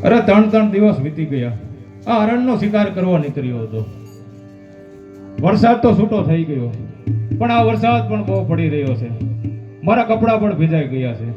અરે 3 દિવસ વીતી ગયા. આ હરણનો શિકાર કરવા નીકળ્યો હતો. વરસાદ તો છૂટો થઈ ગયો, પણ આ વરસાદ પણ બહુ પડી રહ્યો છે. મારા કપડાં પણ ભીજાઈ ગયા છે.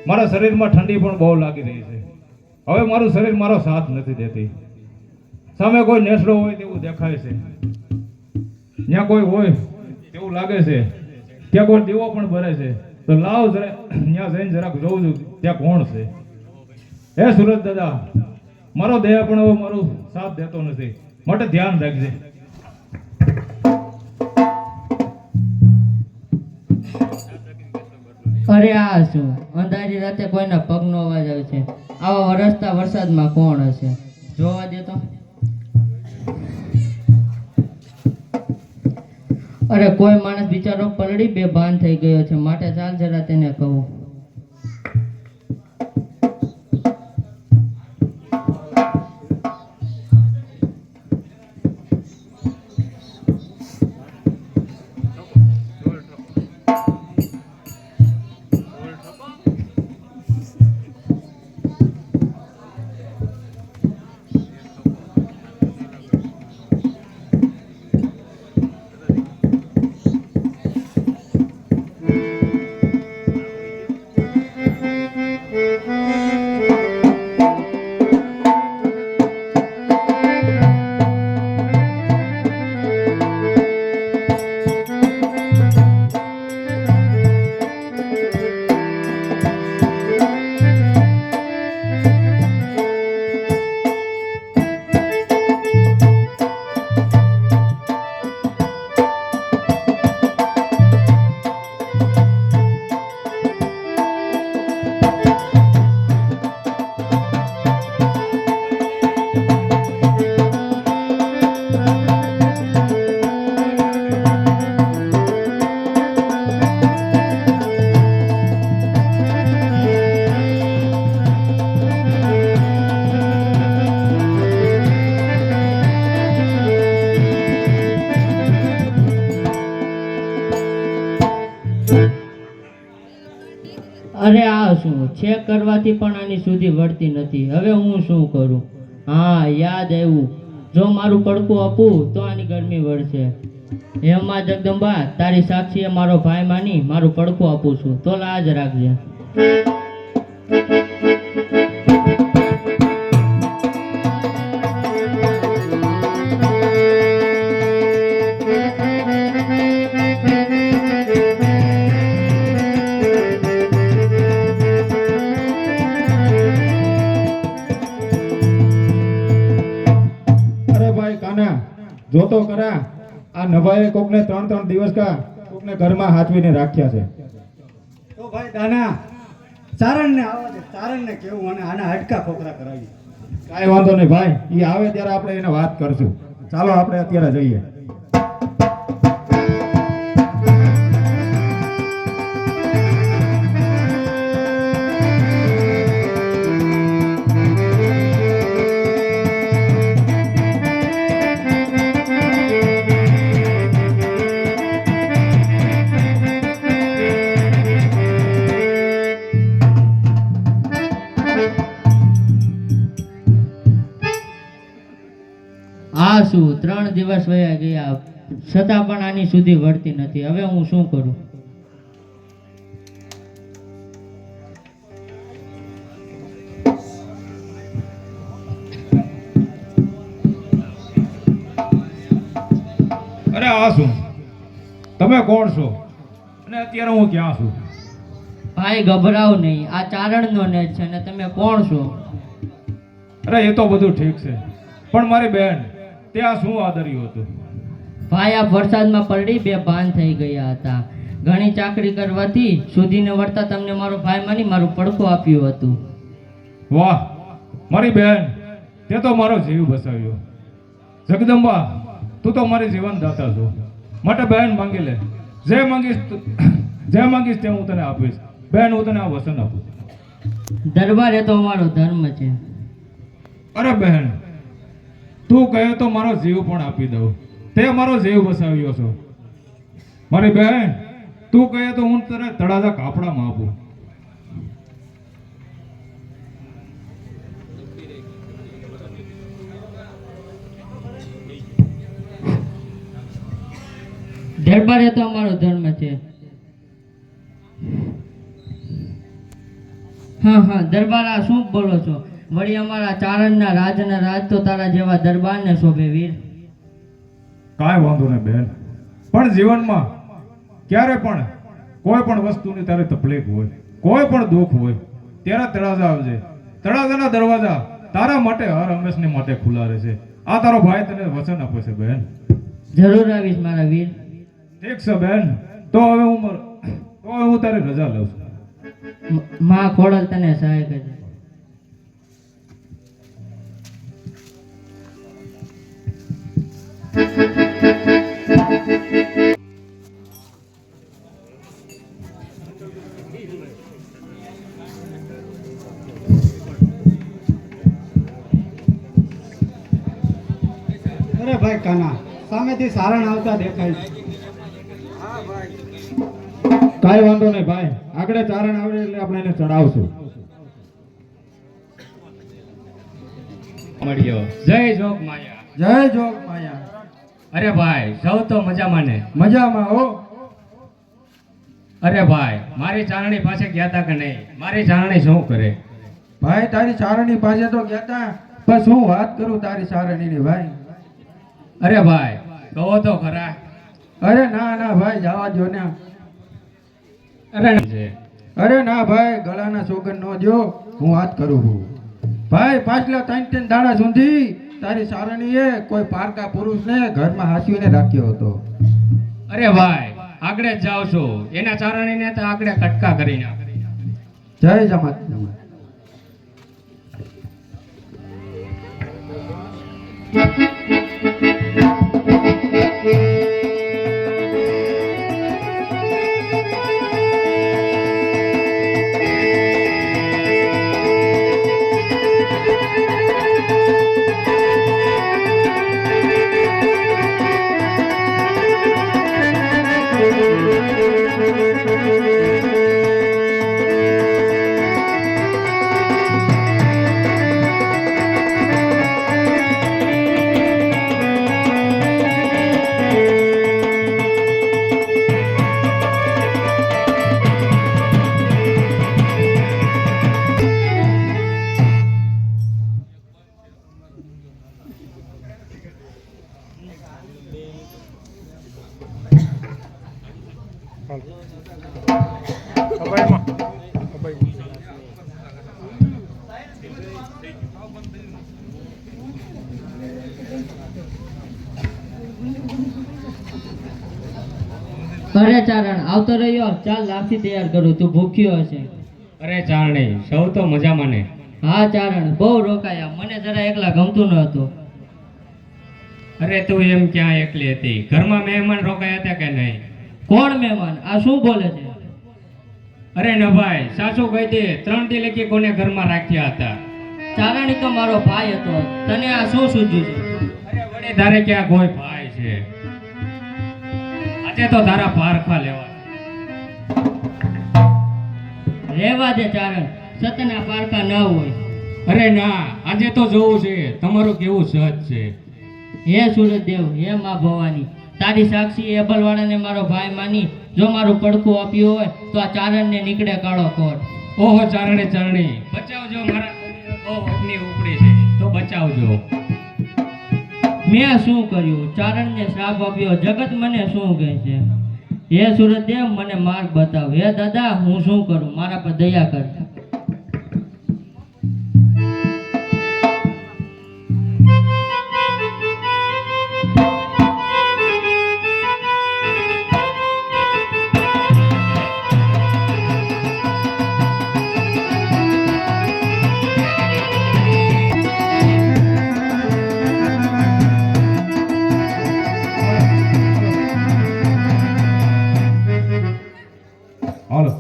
મારા શરીરમાં ઠંડી પણ બહુ લાગી રહી છે. હવે મારું શરીર મારો સાથ નથી દેતી. સામે કોઈ નેસડો હોય તેવું દેખાય છે. ત્યાં કોઈ હોય તેવું લાગે છે. ત્યાં કોઈ દીવો પણ ભરે છે. તો લાવ જરા ત્યાં જઈને જરાક જોઉં છું ત્યાં કોણ છે. હે સુરજ દાદા, મારો દયા પણ હવે મારું સાથ દેતો નથી, માટે ધ્યાન રાખજે. અરે આ શું અંધારી રાતે કોઈના પગનો અવાજ આવે છે? આવા વરસતા વરસાદમાં કોણ હશે? જોવા દે તો. અરે કોઈ માણસ બિચારો પલળી બેભાન થઈ ગયો છે, માટે ચાલ જરા તેને કહું. અરે આ શું, ચેક કરવાથી પણ આની સુધી વળતી નથી. હવે હું શું કરું? હા, યાદ આવ્યું. જો મારું પડકું આપું તો આની ગરમી વળશે. હેમા જગદંબા, તારી સાક્ષીએ મારો ભાઈ માની મારું પડકું આપું છું, તો લાજ રાખજે. જોતો કરા, આ નભાએ કોકને 3 દિવસ કોકને ઘરમાં હાચવીને રાખ્યા છે. તો ભાઈ દાના ચારણને આવવા દે, ચારણને કેવું અને આના હડકા ખોખરા કરાવી. કાંઈ વાંધો નહીં ભાઈ, એ આવે ત્યારે આપણે એને વાત કરશું. ચાલો આપણે અત્યારે જઈએ. આ શું, 3 દિવસ વયા ગયા છતાં પણ આની સુધી વળતી નથી. હવે હું શું કરું? અરે આ શું, તમે કોણ છો અને અત્યારે હું ક્યાં છું? ભાઈ ગભરાવ નહીં, આ ચારણનો નેટ છે. અને તમે કોણ છો? અરે એ તો બધું ઠીક છે, પણ મારી બેન ત્યાં શું આદર્યું હતું? ભાઈ આ વરસાદમાં પલળી બેભાન થઈ ગયા હતા. ઘણી ચાકરી કરવાથી સુધીને વળતા તમને મારો ભાઈ માની મારું પડખું આપ્યું હતું. વાહ મારી બેન, તે તો મારો જીવ બચાવ્યો. જગદંબા, તું તો મારી જીવન દાતા છો, માટે બેન માંગી લે. જે માંગીશ તે હું તને આપીશ. બેન, હું તને આ વચન આપું. દરબાર, એ તો અમારો ધર્મ છે. અરે બહેન, તું કહે તો મારો જીવ પણ આપી દઉં. તે મારો જીવ બચાવ્યો છો. મારી બહેન, તું કહે તો હું તને તળાજા કાપડામાં આપું. દરબાર એ તો અમારો ધર્મ છે. હા દરબાર, આ શું બોલો છો? વળી અમારા ચારણના રાજ તો તારા જેવા દરબારને શોભે વીર. કાંઈ વાંધો નહીં બેન, પણ જીવનમાં ક્યારે પણ કોઈ પણ વસ્તુની તારે તકલીફ હોય, કોઈ પણ દુઃખ હોય, ત્યારે તળાજા આવજે. તળાજાના દરવાજા તારા માટે હર હંમેશને માટે ખુલ્લા રહેશે. આ તારો ભાઈ તને વચન આપે છે બેન. જરૂર આવીશ મારા વીર. ઠીક છે બેન, તો હવે હું તારી રજા લઉં છું. માં ખોડલ તને સહાય કરજે. અરે ભાઈ કાના, સામેથી સારણ આવતા દેખાય છે. કાંઈ વાંધો નહીં ભાઈ, આગળ ચારણ આવે એટલે આપણે એને ચડાવશું. મળ્યો. જય જોગ માયા. જય જોગ માયા. અરે ભાઈ, સૌ તો મજામાં ને? મજામાં હો. અરે ભાઈ, મારી ચારણી પાસે ગયા તા કે નહીં? મારી ચારણી શું કરે? ભાઈ તારી ચારણી પાસે તો ગયા તા, બસ હું વાત કરું તારી ચારણીની ભાઈ. અરે ભાઈ, કહો તો ખરા. અરે ના ભાઈ, જવા દો ને. અરે અરે ના ભાઈ, ગળાના સોગન નો દો, હું વાત કરું છું. ભાઈ પાછલા 3 દાડા સુધી તારી ચારણીએ કોઈ પારકા પુરુષને ઘરમાં હાંસવીને રાખ્યો હતો. અરે ભાઈ, આગળ જ જાવ છો, એના ચારણીને તો આગળ કટકા કરી નાખ. જય જમાત. અરે ચારણ, આવતો રહ્યો. ચાલ લાપસી તૈયાર કરું, તું ભૂખ્યો હશે. અરે ચારણી, સૌ તો મજામાં ને? હા ચારણ, બહુ રોકાયા, મને જરા એકલા ગમતું ન હતું. અરે તું એમ ક્યાં એકલી હતી? ઘરમાં મહેમાન રોકાયા હતા કે નહીં? કોણ મહેમાન? આ શું બોલે છે? અરે ન ભાઈ, સાસુ કહી દે 3 દી લગી કોને ઘરમાં રાખ્યા હતા. ચારણી તો મારો ભાઈ હતો, તને આ શું સૂઝ્યું છે? અરે વળી તારે ક્યાં કોઈ ભાઈ છે? આજે તો તારા પારખા લેવા. રહેવા દે ચારણ, સતના પારકા ન હોય. અરે ના, આજે તો જોવું છે તમારું કેવું સહજ છે. હે સૂરજદેવ, હે માં ભવાની, તારી સાક્ષી એબલવાળાને મારો ભાઈ માની જો મારું પડખું આપ્યું હોય તો આ ચારણને નીકળે કાળો કોટ. ઓહો ચારણી, બચાવજો, મારા બહુ અગ્નિ ઉપડી છે, તો બચાવજો. મેં શું કર્યું? ચારણને શ્રાપ આપ્યો, જગત મને શું કહે છે? હે સૂરજદેવ, મને માર્ગ બતાવ. હે દાદા, હું શું કરું? મારા પર દયા કર. હાલો,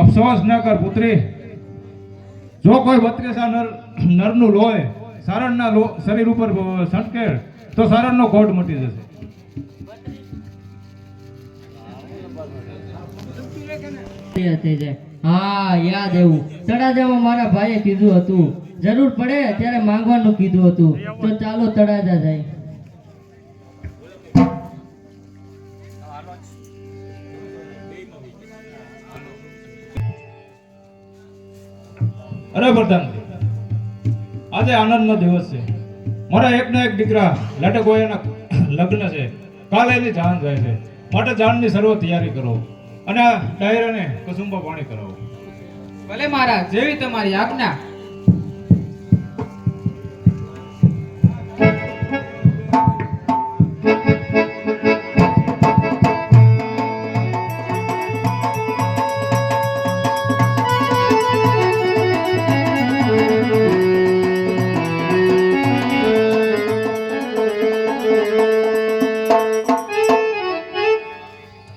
અફસોસ ન કર પુત્રી. જો કોઈ 32 નરનું લોહી સારણના શરીર ઉપર છંટકે તો સારણનો કોટ મટી જશે. હા યાદ એવું, તળાજામાં મારા ભાઈએ કીધું હતું જરૂર પડે ત્યારે માંગવાનું કીધું હતું. તો ચાલો તળાજા જાય. અરે પ્રધાનજી, આજે આનંદનો દિવસ છે. મારા એકના એક દીકરા લટકોયાના લગ્ન છે. કાલે એની જાન જાય છે. માટે જાનની સર્વ તૈયારી કરો અને આ ડાયરાને કસુંબા પાણી કરાવો. ભલે મહારાજ, જેવી તમારી આજ્ઞા.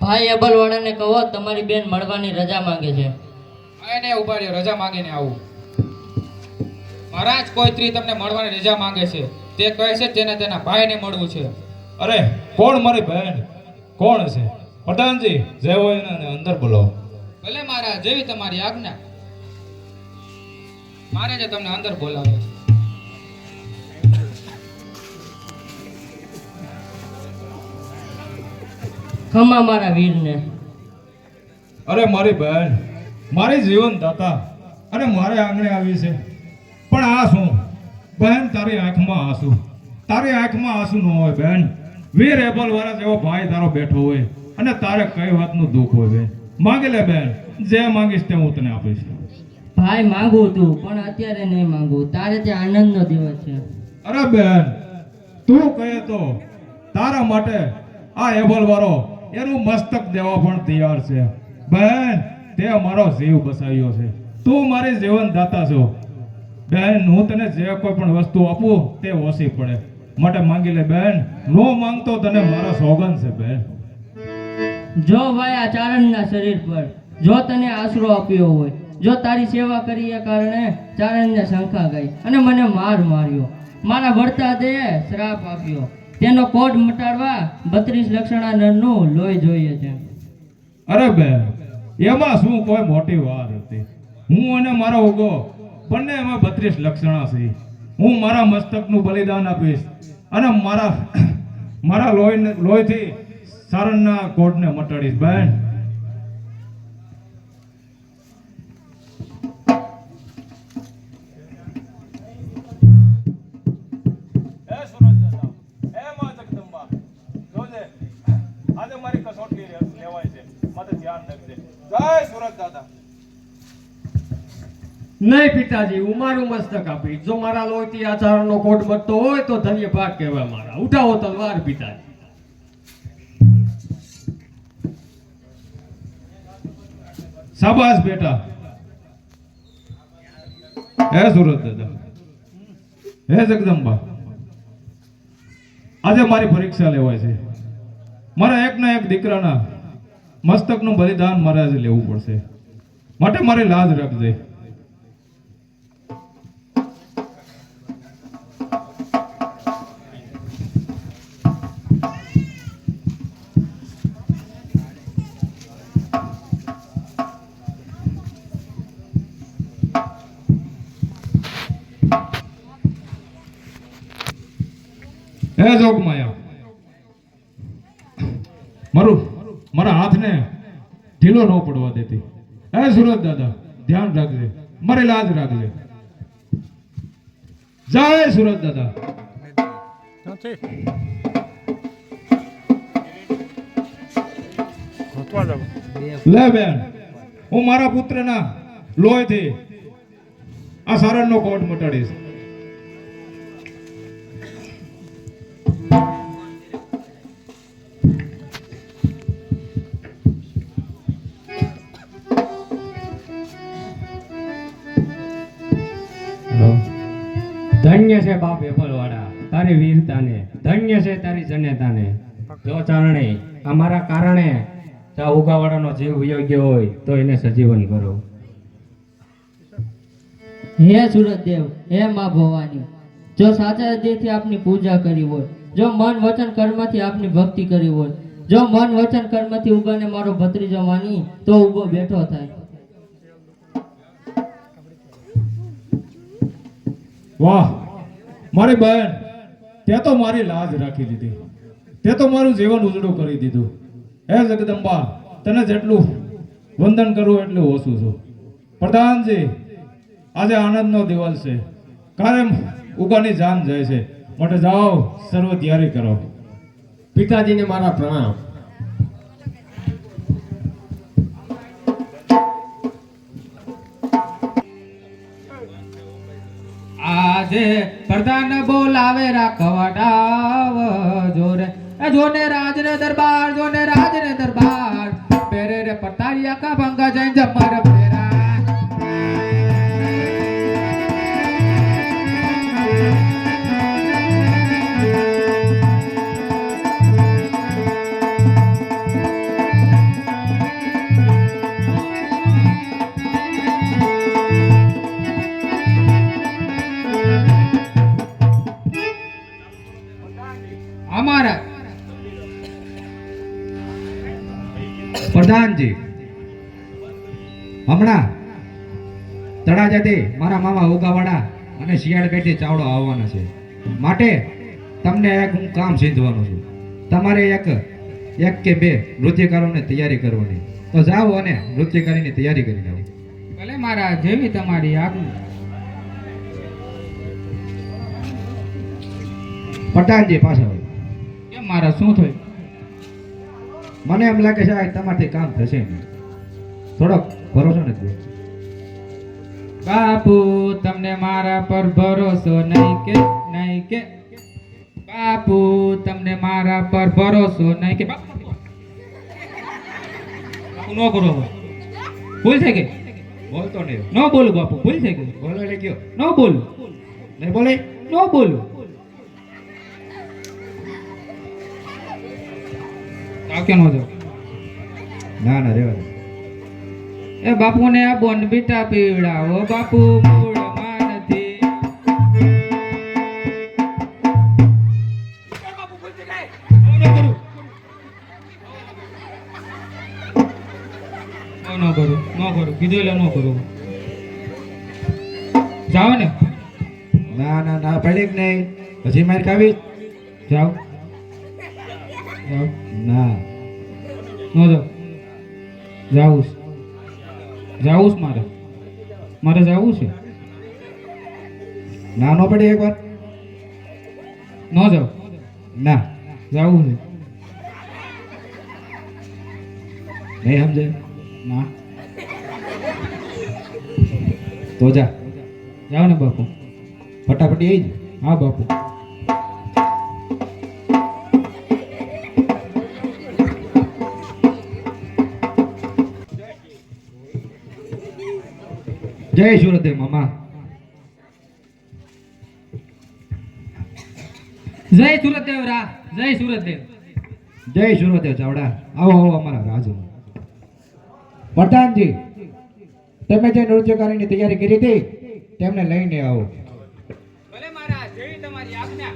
ભાઈ અબલવાળાને કહો તમારી બેન મળવાની રજા માંગે છે. એને ઉભા રહ્યો, રજા માંગીને આવું. મહારાજ, કોઈ સ્ત્રી તમને મળવાની રજા માંગે છે. તે કહે છે તેને તેના ભાઈને મળવું છે. અરે કોણ મારી બહેન? કોણ છે? પ્રધાનજી, જે હોય એને અંદર બોલાવો. ભલે મહારાજ, જેવી તમારી આજ્ઞા. મારે જે તમને અંદર બોલાવે છે. ખમા મારા વીરને. અરે મારી બહેન, મારી જીવન દાતા અને મારે આંગણે આવી છે. પણ આ શું બહેન, તારી આંખમાં આંસુ, તારી આંખમાં આંસુ ન હોય બહેન. વીર એબલ વાળા જેવો ભાઈ તારો બેઠો હોય અને તારે કઈ વાતનું દુઃખ હોય બેન. માંગી લે બેન, જે માંગીશ તે હું તને આપીશ. ભાઈ માંગુ તું, પણ અત્યારે નહીં માંગુ. તારે ત્યાં આનંદનો દિવસ છે. અરે બેન, તું કહે તો તારા માટે આ એબલ વાળો એનું મસ્તક દેવા પણ તૈયાર છે. બેન, તે મારો જીવ બસાવ્યો છે. તું મારી જીવન દાતા છો બેન. હું તને જે કોઈ પણ વસ્તુ આપું તે ઓછી પડે. માટે માંગી લે બેન. નો માંગતો તને મારા સોગંદ છે બેન. જો ભાઈ આ ચારણના શરીર પર જો તને આશરો આપ્યો હોય, જો તારી સેવા કરી એ કારણે ચારણને શંકા ગઈ અને મને માર્યો, મારા વર્તા દેએ શ્રાપ આપ્યો, તેનો કોડ મટાડવા 32 લક્ષણા નરનું લોહી જોઈએ છે. અરે બેન, એમાં શું કોઈ મોટી વાત હતી? હું અને મારો ઉગો બંને એમાં 32 લક્ષણા છે. હું મારા મસ્તકનું બલિદાન આપીશ અને મારા લોહીથી સારણના કોડને મટાડીશ બેન. આજે મારી કસોટી લેવાય છે, માટે ધ્યાન રાખજે. જય સુરત દાદા. નહીં પિતાજી, હું મારું મસ્તક આપીશ. જો મારા લોહીથી આ ચારણનો કોટ બચતો હોય તો ધન્ય ભાગ કહેવાય મારા. ઉઠાવો તલવાર પિતાજી. શાબાશ બેટા. હે સુરત દાદા, હે જગદંબા, આજે મારી પરીક્ષા લેવાય છે. મારા એકના એક દીકરાના મસ્તકનું બલિદાન મારે આજે લેવું પડશે. માટે મારી લાજ રાખજે. હે જોગમાયા, મારા હાથને ઢીલો ન પડવા દેતી. હે સુરત દાદા, ધ્યાન રાખજે, મારી લાજ રાખજે. જય સુરત દાદા. લે બેન, હું મારા પુત્રના લોહીથી આ સારણનો કોટ મટાડીશ. ધન્ય છે બાપ એપલવાળા તારી વીરતાને, ધન્ય છે તારી જનેતાને. જો ચારણે અમારા કારણે તા ઉગાવાળાનો જીવ વયો ગયો હોય તો એને સજીવન કરો. હે સુરતદેવ, હે મા ભવાની, જો સાચા હૃદયથી આપની પૂજા કરી હોય, જો મન વચન કર્મથી આપની ભક્તિ કરી હોય, જો મન વચન કર્મથી ઉગાને મારો ભત્રીજો માની તો ઉગો બેઠો થાય. વાહ મારી બહેન, તે તો મારી લાજ રાખી દીધી, તે તો મારું જીવન ઉજળું કરી દીધું. હે જગદંબા, તને જેટલું વંદન કરું એટલું ઓછું છું. પ્રધાનજી, આજે આનંદનો દિવસ છે. કાલે ઉગાની જાન જાય છે. માટે જાઓ, સર્વ તૈયારી કરો. પિતાજીને મારા પ્રણામ. આજે પ્રધાન બોલાવે રાખવડાવ જોરે જોને રાજને દરબાર જોને રાજને દરબાર પેરે રે પતારી આખા ભંગા જઈ જમર પેરા અમારા પ્રધાનજી, હમણાં તળાજાથી મારા મામા ઉગાવાડા અને શિયાળપેટથી ચાવડો આવવાના છે. માટે તમને એક હું કામ સિંધવાનું છું. તમારે એક કે બે નૃત્યકારોને તૈયારી કરવાની. તો જાઓ અને નૃત્યકારીની તૈયારી કરી આવો. ભલે મારા જેવી તમારી આજ્ઞા. પ્રધાનજી પાછા આવો. કેમ મારા શું થયું? મને એમ લાગે છે આ તમારથી કામ થશે નહીં. થોડોક ભરોસો નથી. બાપુ તમને મારા પર ભરોસો નહીં કે બાપુ તમને મારા પર ભરોસો નહીં કે બાપુ નો કરો હવે. ભૂલ થઈ ગઈ. બોલતો નહીં. ન બોલું બાપુ, ભૂલ થઈ ગઈ. બોલો એટલે કયો. ન બોલું. નહીં બોલે. ન બોલું. કાકે નો જાવ. ના ના રેવા દે. એ બાપુને આ બોનબીટા પીવડાવો બાપુ મૂળમાં નથી. ન કરું કીધું એટલે ન કરું. જાઓ ને. ના ના ના પડી કે નહીં. હજી મારી ખાવી. જાઓ જાઓ. ના ન જાઓ. જાવું જાવું મારે જાવું છે. ના નો પડી એકવાર. ન જાઓ. ના જાવું છે. નહીં સમજે. ના તો જા. જાઓ ને બાપુ. ફટાફટ એ જ. હા બાપુ. જય સુરદેવ મામા. જય સુરતદેવ રા. જય સુરતદેવ. જય સુરદેવ ચાવડા. આવો આવો અમારા રાજુ. પ્રધાનજી, તમે જે નૃત્યકારીની તૈયારી કરી હતી તેમને લઈને આવો. ભલે મારા જેવી તમારી આજ્ઞા.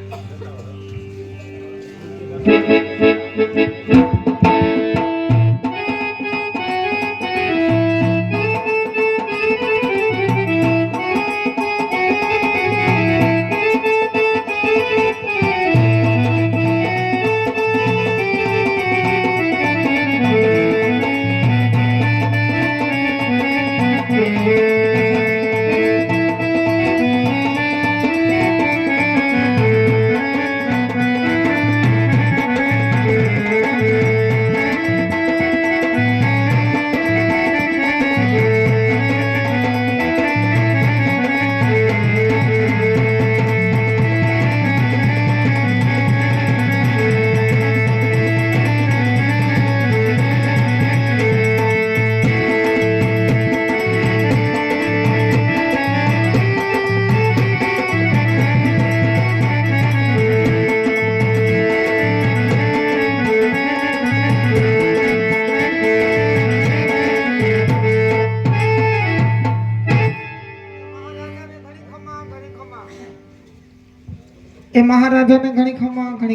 એ મહારાજાને ઘણી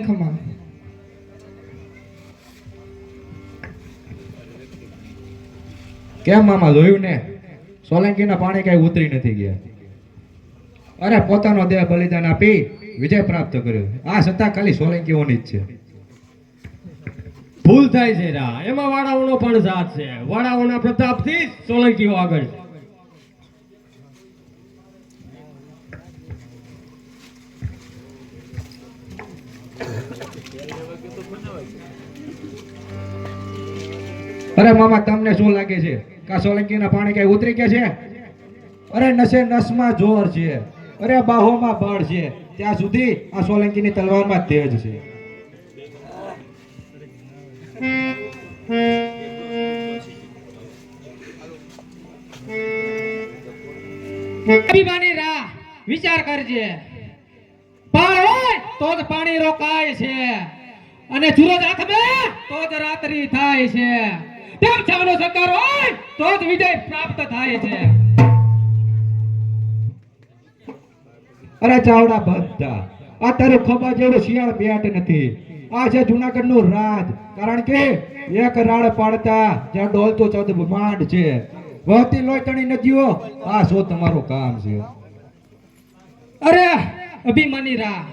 ખમા. કેમ મામા જોયું ને? સોલંકીના પાણી કઈ ઉતરી નથી ગયા. અરે પોતાનો દેહ બલિદાન આપી વિજય પ્રાપ્ત કર્યો. આ સત્તા ખાલી સોલંકીઓની જ છે. ભૂલ થાય છે રા. એમાં વાળાઓનો પણ સાથ છે. વાળાઓના પ્રતાપથી જ સોલંકીઓ આગળ છે. અરે મામા તમને શું લાગે છે કે આ સોલંકીના પાણી કઈ ઉતરી ગયા છે? અરે નસે નસમાં જોર છે, અરે બાહોમાં બળ છે, ત્યાં સુધી આ સોલંકીની તલવારમાં તેજ છે. અભિમાની રાહ વિચાર કરજે. પાળ હોય તો જ પાણી રોકાય છે, અને સૂરજ આથમે તો જ રાત્રિ થાય છે. તેમ છાવનો સકાર હોય તો જ વિજય પ્રાપ્ત થાય છે. અરે ચાવડા બધા આ તારું ખોબા જેવું શિયાળ બેટ નથી. આ છે જુનાગઢ નું રાજ, કારણ કે એક રાડ પાડતા જ્યાં ડોલતો ચૌદ માંડ છે, વહતી લોહીતણી નદીઓ, આ શું તમારું કામ છે? અરે અભિમાની રાહ